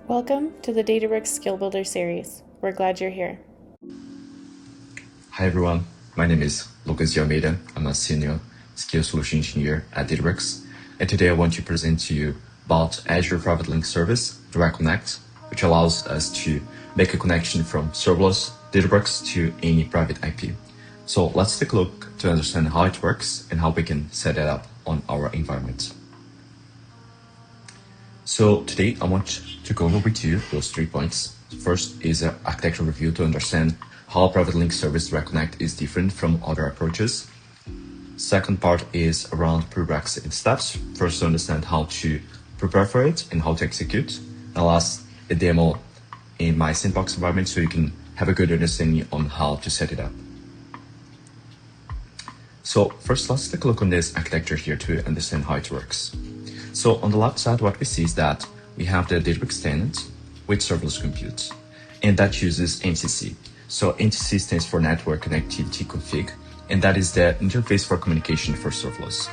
Welcome to the Databricks Skill Builder series. We're glad you're here. Hi everyone, my name is Almeida. I'm a senior skill solution engineer at Databricks, and today I want to present to you about Azure Private Link Service Direct Connect, which allows us to make a connection from Serverless Databricks to any private IP. So let's take a look to understand how it works and how we can set it up on our environment. So today I want to go over with you those 3 points. First is an architecture review to understand how Private Link Service Direct Connect is different from other approaches. Second part is around prerequisites and steps. First, to understand how to prepare for it and how to execute. And last, a demo in my sandbox environment so you can have a good understanding on how to set it up. So first, let's take a look on this architecture here to understand how it works. So on the left side, what we see is that we have the Databricks tenant with serverless compute, and that uses MCC. So MCC stands for Network Connectivity Config, and that is the interface for communication for serverless.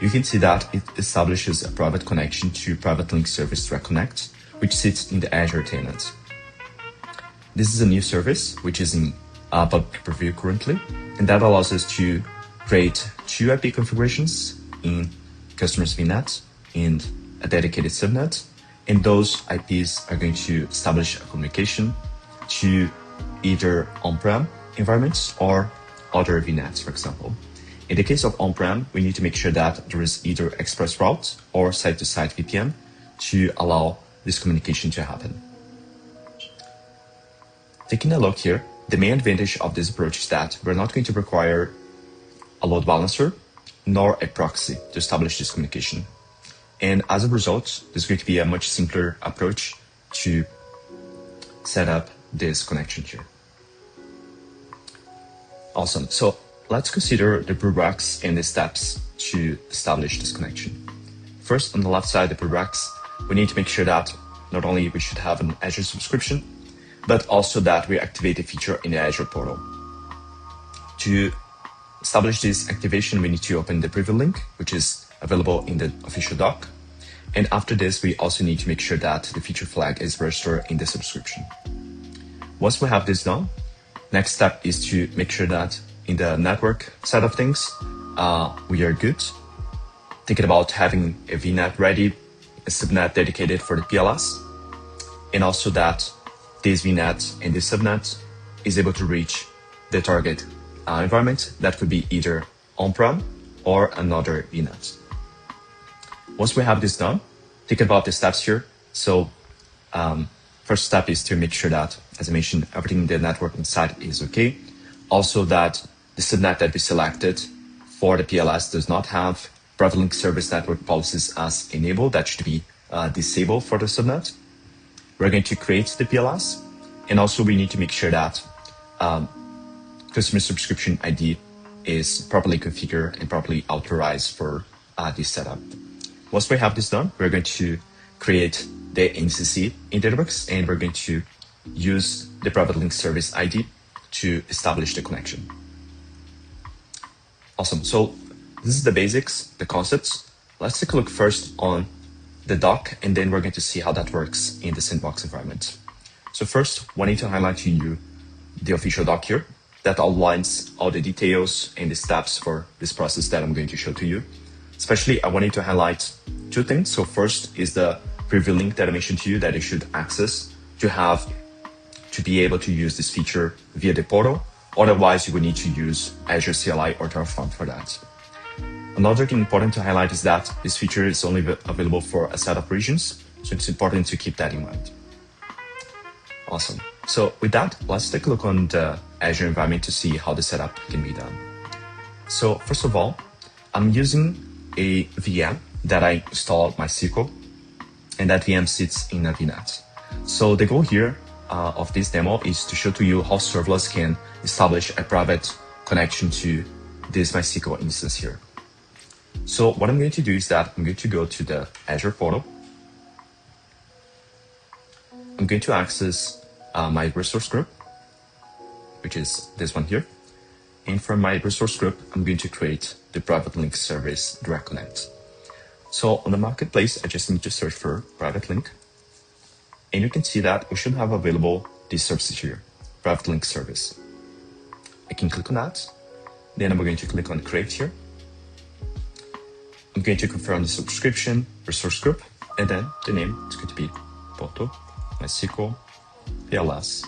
You can see that it establishes a private connection to Private Link Service Direct Connect, which sits in the Azure tenant. This is a new service, which is in public preview currently, and that allows us to create 2 IP configurations in customers VNet and a dedicated subnet, and those IPs are going to establish a communication to either on-prem environments or other VNets, for example. In the case of on-prem, we need to make sure that there is either express route or site-to-site VPN to allow this communication to happen. Taking a look here, the main advantage of this approach is that we're not going to require a load balancer nor a proxy to establish this communication. And as a result, this is going to be a much simpler approach to set up this connection here. Awesome. So let's consider the prereqs and the steps to establish this connection. First, on the left side, the prereqs, we need to make sure that not only we should have an Azure subscription, but also that we activate a feature in the Azure portal. To establish this activation, we need to open the preview link, which is available in the official doc. And after this, we also need to make sure that the feature flag is registered in the subscription. Once we have this done, next step is to make sure that in the network side of things, we are good. Thinking about having a VNet ready, a subnet dedicated for the PLS, and also that this VNet and this subnet is able to reach the target environment that could be either on-prem or another VNet. Once we have this done, think about the steps here. So first step is to make sure that, as I mentioned, everything in the network inside is okay. Also that the subnet that we selected for the PLS does not have Private Link Service Network policies as enabled. That should be disabled for the subnet. We're going to create the PLS. And also we need to make sure that customer subscription ID is properly configured and properly authorized for this setup. Once we have this done, we're going to create the MCC in Databricks, and we're going to use the Private Link Service ID to establish the connection. Awesome. So this is the basics, the concepts. Let's take a look first on the doc, and then we're going to see how that works in the sandbox environment. So first, wanting to highlight to you the official doc here that outlines all the details and the steps for this process that I'm going to show to you. Especially, I wanted to highlight 2 things. So first is the preview link that I mentioned to you that you should access to be able to use this feature via the portal. Otherwise, you will need to use Azure CLI or Terraform for that. Another thing important to highlight is that this feature is only available for a set of regions. So it's important to keep that in mind. Awesome. So with that, let's take a look on the Azure environment to see how the setup can be done. So first of all, I'm using a VM that I installed MySQL, and that VM sits in a VNet. So the goal here of this demo is to show to you how serverless can establish a private connection to this MySQL instance here. So what I'm going to do is that I'm going to go to the Azure portal. I'm going to access my resource group, which is this one here. And from my resource group, I'm going to create the Private Link Service Direct Connect. So on the marketplace, I just need to search for Private Link. And you can see that we should have available this service here, private link service. I can click on that. Then I'm going to click on create here. I'm going to confirm the subscription resource group, and then the name is going to be Porto, MySQL, PLS,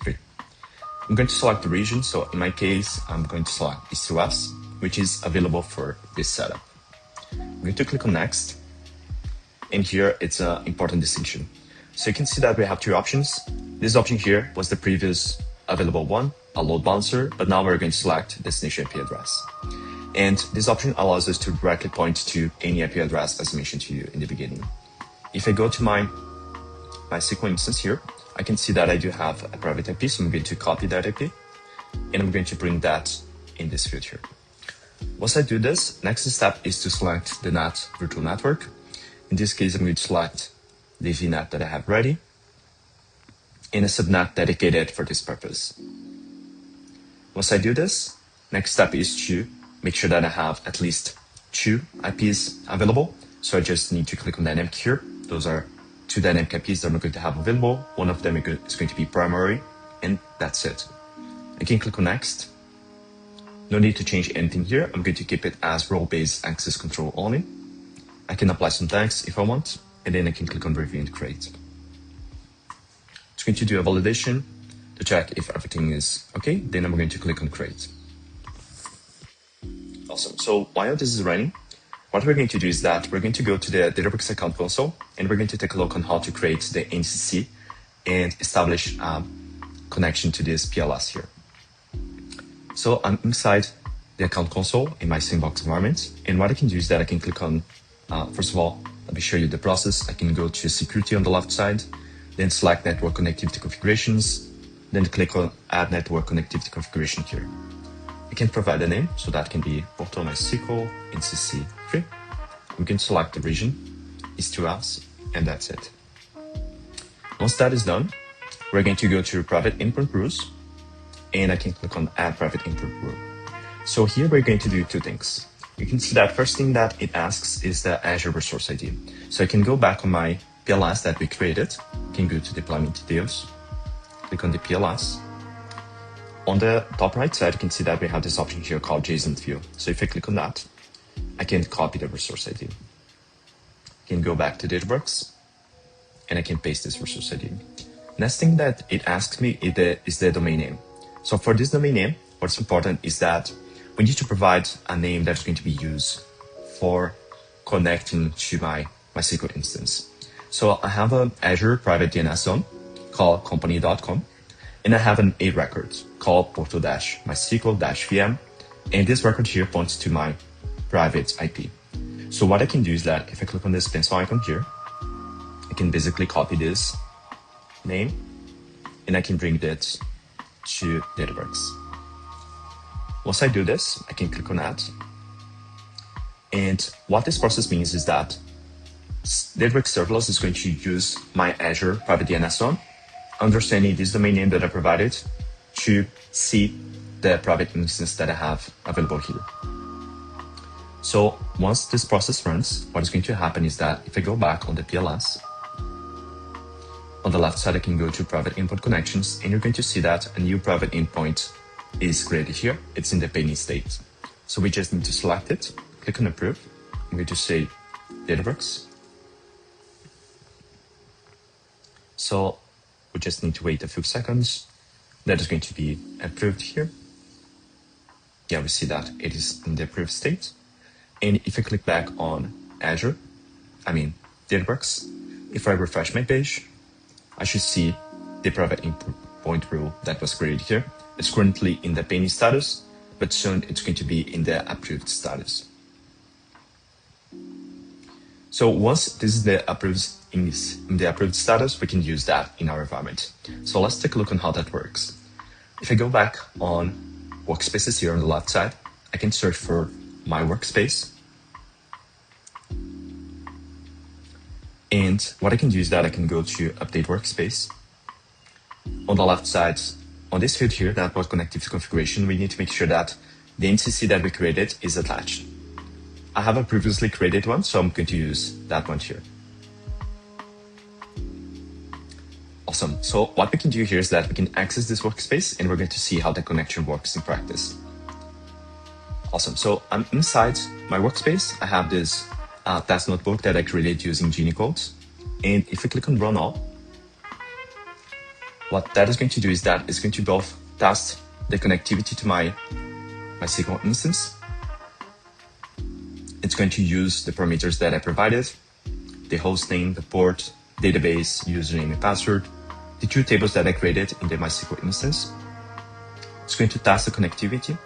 free. I'm going to select the region. So in my case, I'm going to select East to West, which is available for this setup. I'm going to click on next. And here it's an important distinction. So you can see that we have two options. This option here was the previous available one, a load balancer, but now we're going to select destination IP address. And this option allows us to directly point to any IP address as mentioned to you in the beginning. If I go to my MySQL instance here, I can see that I do have a private IP, so I'm going to copy that IP, and I'm going to bring that in this field here. Once I do this, next step is to select the NAT virtual network. In this case, I'm going to select the VNet that I have ready, and a subnet dedicated for this purpose. Once I do this, next step is to make sure that I have at least 2 IPs available. So I just need to click on dynamic here. Those are 2 dynamic IPs that I'm going to have available. One of them is going to be primary, and that's it. I can click on next. No need to change anything here. I'm going to keep it as role-based access control only. I can apply some tags if I want, and then I can click on review and create. It's going to do a validation to check if everything is okay. Then I'm going to click on create. Awesome. So while this is running, what we're going to do is that we're going to go to the Databricks account console, and we're going to take a look on how to create the NCC and establish a connection to this PLS here. So I'm inside the account console in my sandbox environment. And what I can do is that I can click on, first of all, let me show you the process. I can go to security on the left side, then select network connectivity configurations, then click on add network connectivity configuration here. I can provide a name, so that can be Porto MySQL NCC free. We can select the region, East to West, and that's it. Once that is done, we're going to go to private input rules, and I can click on add private input rule. So here we're going to do 2 things. You can see that first thing that it asks is the Azure resource ID. So I can go back on my PLS that we created. I can go to deployment details, click on the PLS. On the top right side, you can see that we have this option here called JSON view. So if I click on that, I can copy the resource ID. I can go back to Databricks, and I can paste this resource ID. Next thing that it asks me is the domain name. So for this domain name, what's important is that we need to provide a name that's going to be used for connecting to my MySQL instance. So I have an Azure private DNS zone called company.com, and I have an A record called porto-mysql-vm, and this record here points to my private IP. So what I can do is that if I click on this pencil icon here, I can basically copy this name, and I can bring it to Databricks. Once I do this, I can click on add. And what this process means is that Databricks Serverless is going to use my Azure private DNS zone, understanding this domain name that I provided, to see the private instance that I have available here. So once this process runs, what is going to happen is that if I go back on the PLS, on the left side, I can go to private input connections, and you're going to see that a new private endpoint is created here. It's in the pending state. So we just need to select it, click on approve. I'm going to say Databricks. So we just need to wait a few seconds. That is going to be approved here. Yeah, we see that it is in the approved state. And if I click back on Databricks, if I refresh my page, I should see the private endpoint rule that was created here. It's currently in the pending status, but soon it's going to be in the approved status. So once this is the approved in the approved status, we can use that in our environment. So let's take a look on how that works. If I go back on workspaces here on the left side, I can search for my workspace. And what I can do is that I can go to update workspace. On the left side, on this field here, network connectivity configuration, we need to make sure that the NCC that we created is attached. I have a previously created one, so I'm going to use that one here. Awesome. So what we can do here is that we can access this workspace and we're going to see how the connection works in practice. Awesome. So I'm inside my workspace. I have this task notebook that I created using Genie codes. And if we click on Run All, what that is going to do is that it's going to both test the connectivity to my SQL instance. It's going to use the parameters that I provided, the host name, the port, database, username and password, the two tables that I created in the MySQL instance. It's going to test the connectivity,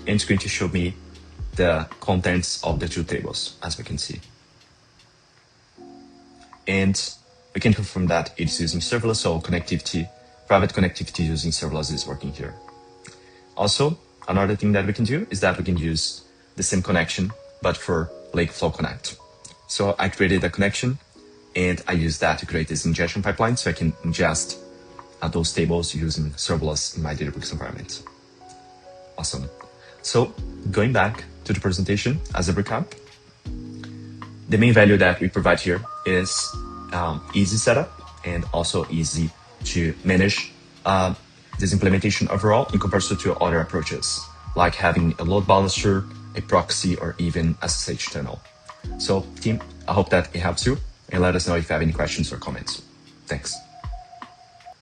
and it's going to show me the contents of the two tables, as we can see. And we can confirm that it's using serverless, so connectivity, private connectivity using serverless is working here. Also, another thing that we can do is that we can use the same connection, but for Lakeflow Connect. So I created a connection and I use that to create this ingestion pipeline so I can ingest those tables using serverless in my Databricks environment. Awesome. So going back to the presentation as a recap, the main value that we provide here is easy setup and also easy to manage this implementation overall in comparison to other approaches, like having a load balancer, a proxy, or even SSH tunnel. So team, I hope that it helps you, and let us know if you have any questions or comments. Thanks.